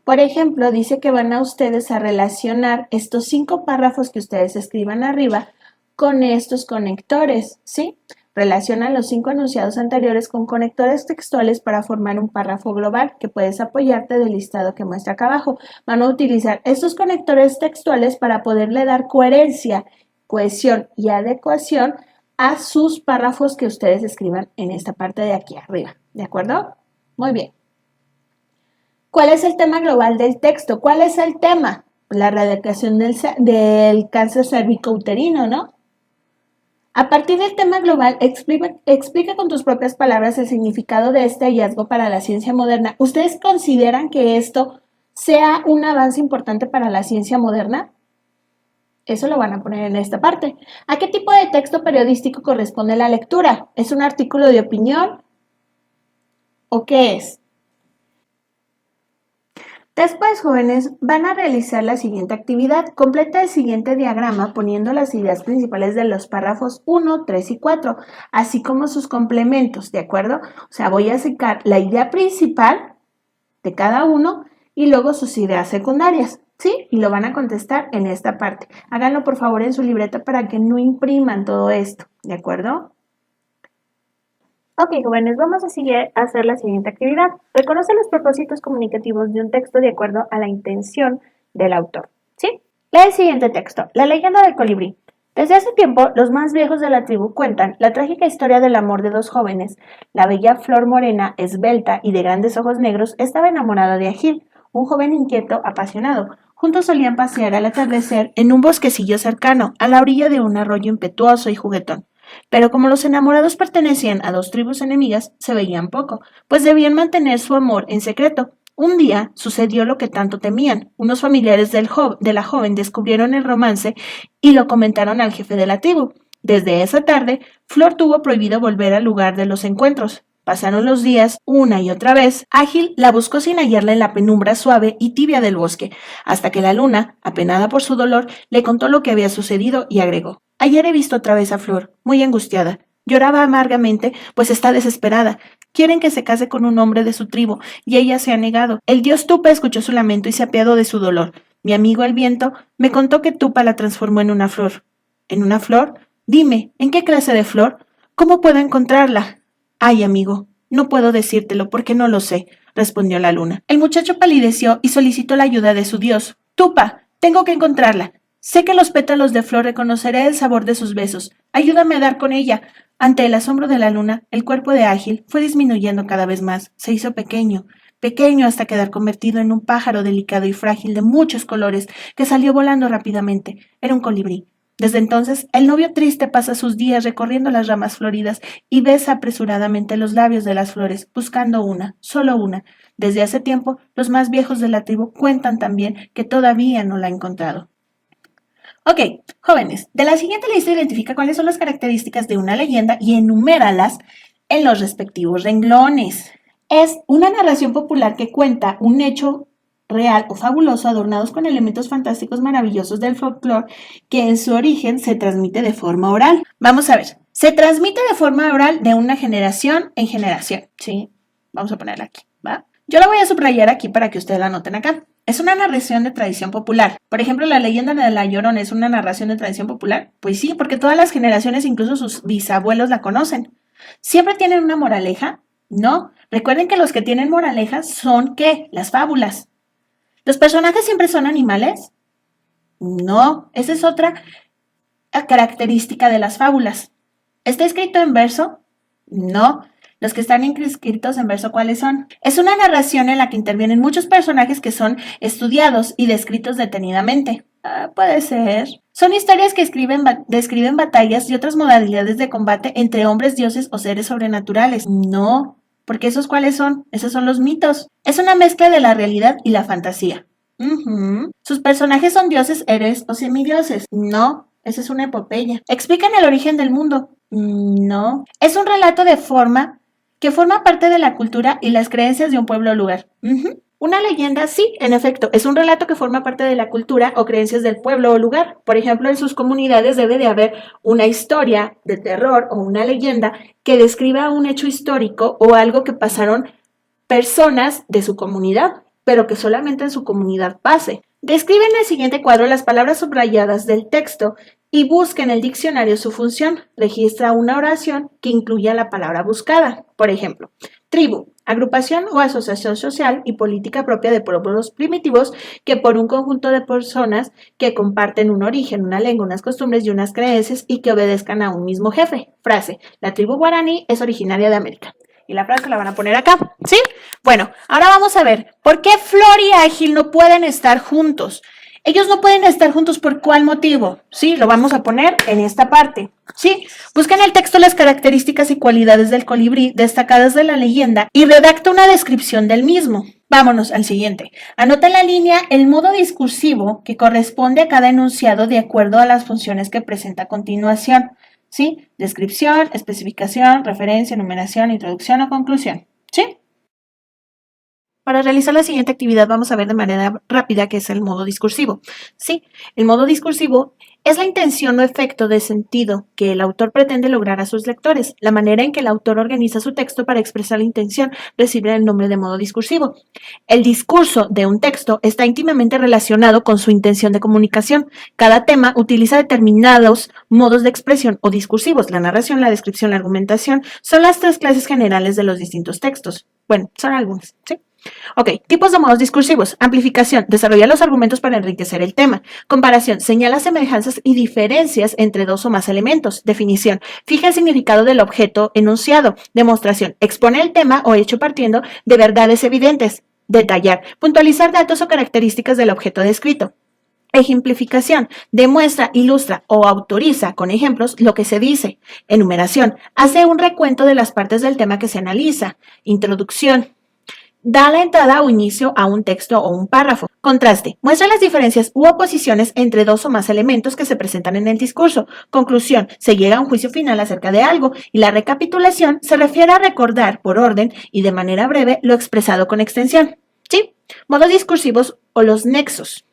Speaker 2: Por ejemplo, dice que van a ustedes a relacionar estos 5 párrafos que ustedes escriban arriba con estos conectores, ¿sí? Relaciona los 5 enunciados anteriores con conectores textuales para formar un párrafo global que puedes apoyarte del listado que muestra acá abajo. Van a utilizar estos conectores textuales para poderle dar coherencia, cohesión y adecuación a sus párrafos que ustedes escriban en esta parte de aquí arriba. ¿De acuerdo? Muy bien. ¿Cuál es el tema global del texto? ¿Cuál es el tema? La erradicación del cáncer cérvico-uterino, ¿no? A partir del tema global, explica con tus propias palabras el significado de este hallazgo para la ciencia moderna. ¿Ustedes consideran que esto sea un avance importante para la ciencia moderna? Eso lo van a poner en esta parte. ¿A qué tipo de texto periodístico corresponde la lectura? ¿Es un artículo de opinión? ¿O qué es? Después, jóvenes, van a realizar la siguiente actividad. Completa el siguiente diagrama poniendo las ideas principales de los párrafos 1, 3 y 4, así como sus complementos, ¿de acuerdo? O sea, voy a sacar la idea principal de cada uno y luego sus ideas secundarias, ¿sí? Y lo van a contestar en esta parte. Háganlo, por favor, en su libreta para que no impriman todo esto, ¿de acuerdo? Ok, jóvenes, vamos a hacer la siguiente actividad. Reconoce los propósitos comunicativos de un texto de acuerdo a la intención del autor, ¿sí? Lee el siguiente texto. La leyenda del colibrí. Desde hace tiempo, los más viejos de la tribu cuentan la trágica historia del amor de dos jóvenes. La bella Flor morena, esbelta y de grandes ojos negros, estaba enamorada de Agil, un joven inquieto, apasionado. Juntos solían pasear al atardecer en un bosquecillo cercano, a la orilla de un arroyo impetuoso y juguetón. Pero como los enamorados pertenecían a dos tribus enemigas, se veían poco, pues debían mantener su amor en secreto. Un día sucedió lo que tanto temían. Unos familiares de la joven descubrieron el romance y lo comentaron al jefe de la tribu. Desde esa tarde, Flor tuvo prohibido volver al lugar de los encuentros. Pasaron los días una y otra vez. Ágil la buscó sin hallarla en la penumbra suave y tibia del bosque, hasta que la luna, apenada por su dolor, le contó lo que había sucedido y agregó: Ayer he visto otra vez a Flor, muy angustiada. Lloraba amargamente, pues está desesperada. Quieren que se case con un hombre de su tribu, y ella se ha negado. El dios Tupa escuchó su lamento y se apiadó de su dolor. Mi amigo el viento me contó que Tupa la transformó en una flor. ¿En una flor? Dime, ¿en qué clase de flor? ¿Cómo puedo encontrarla? Ay, amigo, no puedo decírtelo porque no lo sé, respondió la luna. El muchacho palideció y solicitó la ayuda de su dios. Tupa, tengo que encontrarla. Sé que los pétalos de flor reconoceré el sabor de sus besos. Ayúdame a dar con ella. Ante el asombro de la luna, el cuerpo de Ágil fue disminuyendo cada vez más. Se hizo pequeño, pequeño hasta quedar convertido en un pájaro delicado y frágil de muchos colores que salió volando rápidamente. Era un colibrí. Desde entonces, el novio triste pasa sus días recorriendo las ramas floridas y besa apresuradamente los labios de las flores, buscando una, solo una. Desde hace tiempo, los más viejos de la tribu cuentan también que todavía no la ha encontrado. Ok, jóvenes, de la siguiente lista identifica cuáles son las características de una leyenda y enuméralas en los respectivos renglones. Es una narración popular que cuenta un hecho real o fabuloso adornados con elementos fantásticos maravillosos del folclore que en su origen se transmite de forma oral. Vamos a ver, se transmite de forma oral de una generación en generación, ¿sí? Vamos a ponerla aquí, ¿va? Yo la voy a subrayar aquí para que ustedes la anoten acá. Es una narración de tradición popular. Por ejemplo, la leyenda de La Llorona es una narración de tradición popular. Pues sí, porque todas las generaciones, incluso sus bisabuelos, la conocen. ¿Siempre tienen una moraleja? No. Recuerden que los que tienen moralejas son, ¿qué? Las fábulas. ¿Los personajes siempre son animales? No. Esa es otra característica de las fábulas. ¿Está escrito en verso? No. Los que están inscritos en verso, ¿cuáles son? Es una narración en la que intervienen muchos personajes que son estudiados y descritos detenidamente. Puede ser. Son historias que describen batallas y otras modalidades de combate entre hombres, dioses o seres sobrenaturales. No, porque ¿esos cuáles son? Esos son los mitos. Es una mezcla de la realidad y la fantasía. ¿Sus personajes son dioses, héroes o semidioses? No, esa es una epopeya. ¿Explican el origen del mundo? No. Es un relato que forma parte de la cultura y las creencias de un pueblo o lugar. Una leyenda, sí, en efecto, es un relato que forma parte de la cultura o creencias del pueblo o lugar. Por ejemplo, en sus comunidades debe de haber una historia de terror o una leyenda que describa un hecho histórico o algo que pasaron personas de su comunidad, pero que solamente en su comunidad pase. Describe en el siguiente cuadro las palabras subrayadas del texto y busca en el diccionario su función. Registra una oración que incluya la palabra buscada. Por ejemplo, tribu, agrupación o asociación social y política propia de pueblos primitivos que por un conjunto de personas que comparten un origen, una lengua, unas costumbres y unas creencias y que obedezcan a un mismo jefe. Frase, la tribu guaraní es originaria de América. Y la frase la van a poner acá, ¿sí? Bueno, ahora vamos a ver, ¿por qué Flor y Ágil no pueden estar juntos? Ellos no pueden estar juntos, ¿por cuál motivo? Sí, lo vamos a poner en esta parte, ¿sí? Busca en el texto las características y cualidades del colibrí destacadas de la leyenda y redacta una descripción del mismo. Vámonos al siguiente. Anota en la línea el modo discursivo que corresponde a cada enunciado de acuerdo a las funciones que presenta a continuación. ¿Sí? Descripción, especificación, referencia, enumeración, introducción o conclusión. ¿Sí? Para realizar la siguiente actividad vamos a ver de manera rápida qué es el modo discursivo. Sí, el modo discursivo es la intención o efecto de sentido que el autor pretende lograr a sus lectores. La manera en que el autor organiza su texto para expresar la intención recibe el nombre de modo discursivo. El discurso de un texto está íntimamente relacionado con su intención de comunicación. Cada tema utiliza determinados modos de expresión o discursivos. La narración, la descripción, la argumentación son las tres clases generales de los distintos textos. Bueno, son algunas, ¿sí? Ok, tipos de modos discursivos. Amplificación, desarrolla los argumentos para enriquecer el tema. Comparación, señala semejanzas y diferencias entre dos o más elementos. Definición, fija el significado del objeto enunciado. Demostración, expone el tema o hecho partiendo de verdades evidentes. Detallar, puntualizar datos o características del objeto descrito. Ejemplificación, demuestra, ilustra o autoriza con ejemplos lo que se dice. Enumeración, hace un recuento de las partes del tema que se analiza. Introducción, da la entrada o inicio a un texto o un párrafo. Contraste, muestra las diferencias u oposiciones entre dos o más elementos que se presentan en el discurso. Conclusión, se llega a un juicio final acerca de algo y la recapitulación se refiere a recordar por orden y de manera breve lo expresado con extensión. ¿Sí? Modos discursivos o los nexos.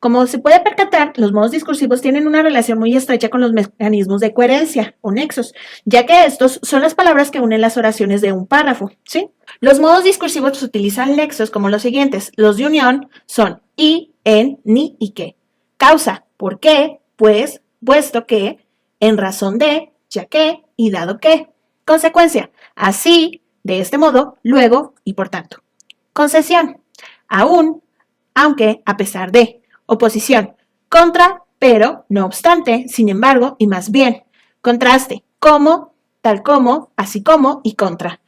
Speaker 2: Como se puede percatar, los modos discursivos tienen una relación muy estrecha con los mecanismos de coherencia o nexos, ya que estos son las palabras que unen las oraciones de un párrafo, ¿sí? Los modos discursivos utilizan nexos como los siguientes. Los de unión son y, en, ni y que. Causa, por qué, pues, puesto que, en razón de, ya que y dado que. Consecuencia, así, de este modo, luego y por tanto. Concesión, aún, aunque, a pesar de. Oposición, contra, pero, no obstante, sin embargo y más bien. Contraste, como, tal como, así como y contra.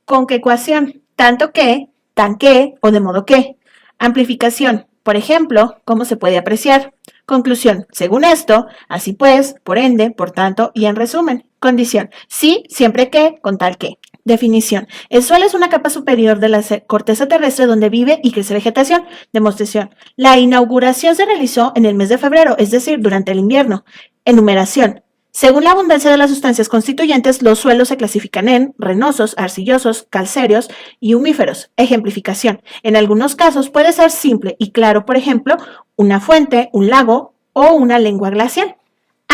Speaker 2: Conquecuación, tanto que, tan que o de modo que. Amplificación, por ejemplo, como se puede apreciar. Conclusión, según esto, así pues, por ende, por tanto y en resumen. Condición, sí, siempre que, con tal que. Definición, el suelo es una capa superior de la corteza terrestre donde vive y crece vegetación. Demostración, la inauguración se realizó en el mes de febrero, es decir, durante el invierno. Enumeración, según la abundancia de las sustancias constituyentes, los suelos se clasifican en arenosos, arcillosos, calcáreos y humíferos. Ejemplificación. En algunos casos puede ser simple y claro, por ejemplo, una fuente, un lago o una lengua glacial.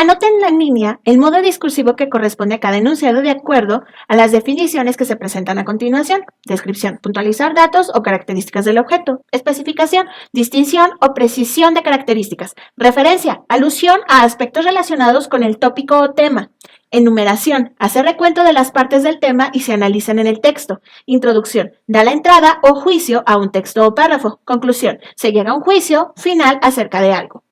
Speaker 2: Anoten en la línea el modo discursivo que corresponde a cada enunciado de acuerdo a las definiciones que se presentan a continuación. Descripción, puntualizar datos o características del objeto. Especificación, distinción o precisión de características. Referencia, alusión a aspectos relacionados con el tópico o tema. Enumeración, hacer recuento de las partes del tema y se analizan en el texto. Introducción, da la entrada o juicio a un texto o párrafo. Conclusión, se llega a un juicio final acerca de algo.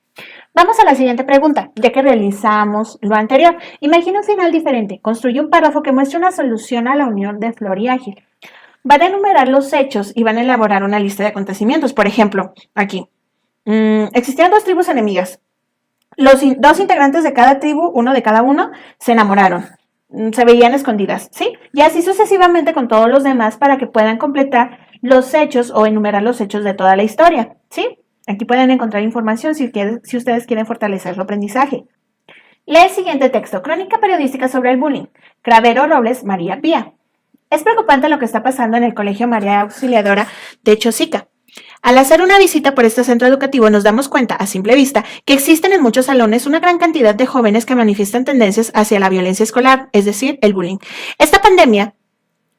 Speaker 2: Vamos a la siguiente pregunta, ya que realizamos lo anterior. Imagina un final diferente. Construye un párrafo que muestre una solución a la unión de Flor y Ágil. Van a enumerar los hechos y van a elaborar una lista de acontecimientos. Por ejemplo, aquí. Existían dos tribus enemigas. Los dos integrantes de cada tribu, uno de cada uno, se enamoraron. Se veían escondidas, ¿sí? Y así sucesivamente con todos los demás para que puedan completar los hechos o enumerar los hechos de toda la historia, ¿sí? Aquí pueden encontrar información si ustedes quieren fortalecer su aprendizaje. Lee el siguiente texto. Crónica periodística sobre el bullying. Cravero Robles, María Pía. Es preocupante lo que está pasando en el Colegio María Auxiliadora de Chosica. Al hacer una visita por este centro educativo nos damos cuenta, a simple vista, que existen en muchos salones una gran cantidad de jóvenes que manifiestan tendencias hacia la violencia escolar, es decir, el bullying. Esta pandemia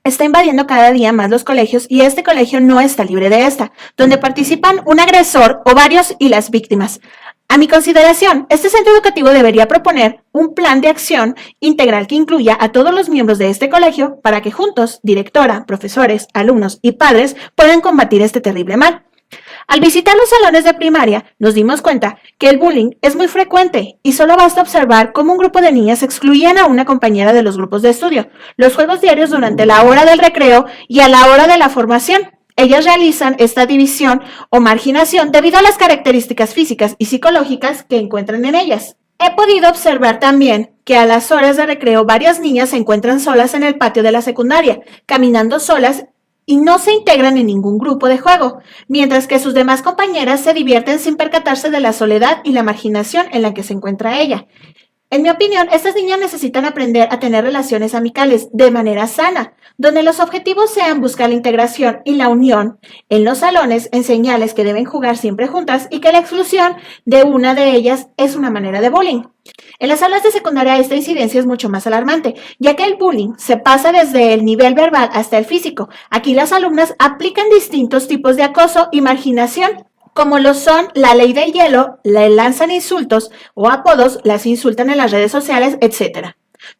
Speaker 2: está invadiendo cada día más los colegios y este colegio no está libre de esta, donde participan un agresor o varios y las víctimas. A mi consideración, este centro educativo debería proponer un plan de acción integral que incluya a todos los miembros de este colegio para que juntos, directora, profesores, alumnos y padres puedan combatir este terrible mal. Al visitar los salones de primaria, nos dimos cuenta que el bullying es muy frecuente y solo basta observar cómo un grupo de niñas excluían a una compañera de los grupos de estudio, los juegos diarios durante la hora del recreo y a la hora de la formación. Ellas realizan esta división o marginación debido a las características físicas y psicológicas que encuentran en ellas. He podido observar también que a las horas de recreo varias niñas se encuentran solas en el patio de la secundaria, caminando solas y no se integran en ningún grupo de juego, mientras que sus demás compañeras se divierten sin percatarse de la soledad y la marginación en la que se encuentra ella. En mi opinión, estas niñas necesitan aprender a tener relaciones amicales de manera sana, donde los objetivos sean buscar la integración y la unión en los salones, en señales que deben jugar siempre juntas y que la exclusión de una de ellas es una manera de bullying. En las aulas de secundaria esta incidencia es mucho más alarmante, ya que el bullying se pasa desde el nivel verbal hasta el físico. Aquí las alumnas aplican distintos tipos de acoso y marginación, como lo son la ley del hielo, le lanzan insultos o apodos, las insultan en las redes sociales, etc.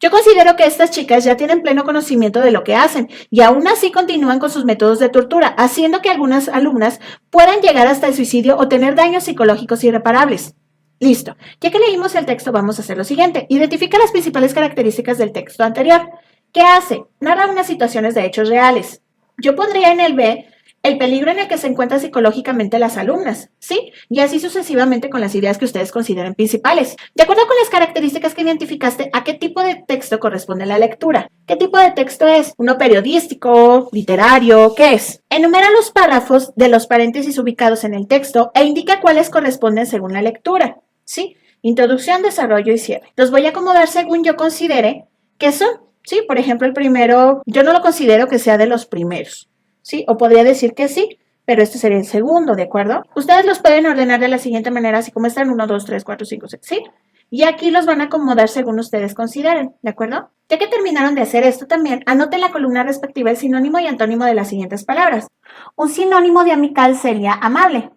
Speaker 2: Yo considero que estas chicas ya tienen pleno conocimiento de lo que hacen y aún así continúan con sus métodos de tortura, haciendo que algunas alumnas puedan llegar hasta el suicidio o tener daños psicológicos irreparables. Listo. Ya que leímos el texto, vamos a hacer lo siguiente. Identifica las principales características del texto anterior. ¿Qué hace? Narra unas situaciones de hechos reales. Yo pondría en el B el peligro en el que se encuentran psicológicamente las alumnas, ¿sí? Y así sucesivamente con las ideas que ustedes consideren principales. De acuerdo con las características que identificaste, ¿a qué tipo de texto corresponde la lectura? ¿Qué tipo de texto es? ¿Uno periodístico, literario? ¿Qué es? Enumera los párrafos de los paréntesis ubicados en el texto e indica cuáles corresponden según la lectura, ¿sí? Introducción, desarrollo y cierre. Los voy a acomodar según yo considere que son, ¿sí? Por ejemplo, el primero, yo no lo considero que sea de los primeros, ¿sí? O podría decir que sí, pero este sería el segundo, ¿de acuerdo? Ustedes los pueden ordenar de la siguiente manera, así como están 1, 2, 3, 4, 5, 6, ¿sí? Y aquí los van a acomodar según ustedes consideren, ¿de acuerdo? Ya que terminaron de hacer esto también, anoten la columna respectiva el sinónimo y antónimo de las siguientes palabras. Un sinónimo de amical sería amable,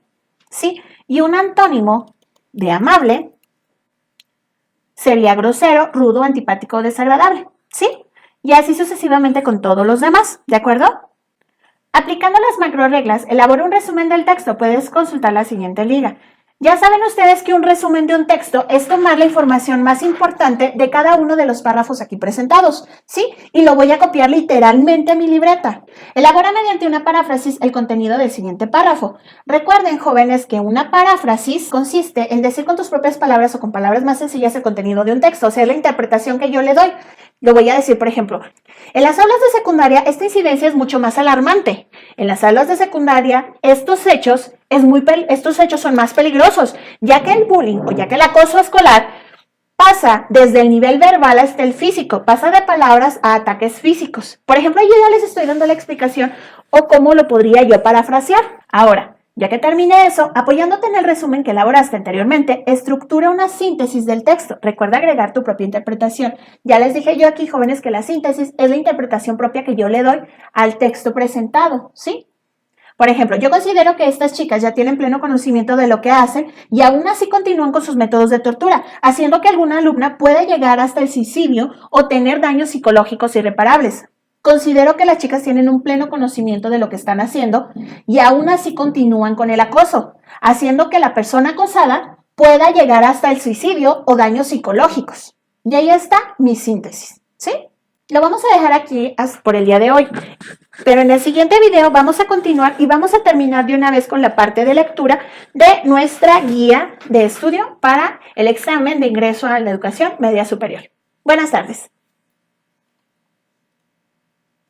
Speaker 2: ¿sí? Y un antónimo de amable sería grosero, rudo, antipático o desagradable, ¿sí? Y así sucesivamente con todos los demás, ¿de acuerdo? Aplicando las macroreglas, elabora un resumen del texto. Puedes consultar la siguiente liga. Ya saben ustedes que un resumen de un texto es tomar la información más importante de cada uno de los párrafos aquí presentados, ¿sí? Y lo voy a copiar literalmente a mi libreta. Elabora mediante una paráfrasis el contenido del siguiente párrafo. Recuerden, jóvenes, que una paráfrasis consiste en decir con tus propias palabras o con palabras más sencillas el contenido de un texto, o sea, es la interpretación que yo le doy. Lo voy a decir, por ejemplo, en las aulas de secundaria esta incidencia es mucho más alarmante. En las aulas de secundaria estos hechos son más peligrosos, ya que el bullying o ya que el acoso escolar pasa desde el nivel verbal hasta el físico, pasa de palabras a ataques físicos. Por ejemplo, yo ya les estoy dando la explicación o cómo lo podría yo parafrasear. Ahora, ya que termine eso, apoyándote en el resumen que elaboraste anteriormente, estructura una síntesis del texto. Recuerda agregar tu propia interpretación. Ya les dije yo aquí, jóvenes, que la síntesis es la interpretación propia que yo le doy al texto presentado, ¿sí? Por ejemplo, yo considero que estas chicas ya tienen pleno conocimiento de lo que hacen y aún así continúan con sus métodos de tortura, haciendo que alguna alumna pueda llegar hasta el suicidio o tener daños psicológicos irreparables. Considero que las chicas tienen un pleno conocimiento de lo que están haciendo y aún así continúan con el acoso, haciendo que la persona acosada pueda llegar hasta el suicidio o daños psicológicos. Y ahí está mi síntesis, ¿sí? Lo vamos a dejar aquí por el día de hoy, pero en el siguiente video vamos a continuar y vamos a terminar de una vez con la parte de lectura de nuestra guía de estudio para el examen de ingreso a la educación media superior. Buenas tardes.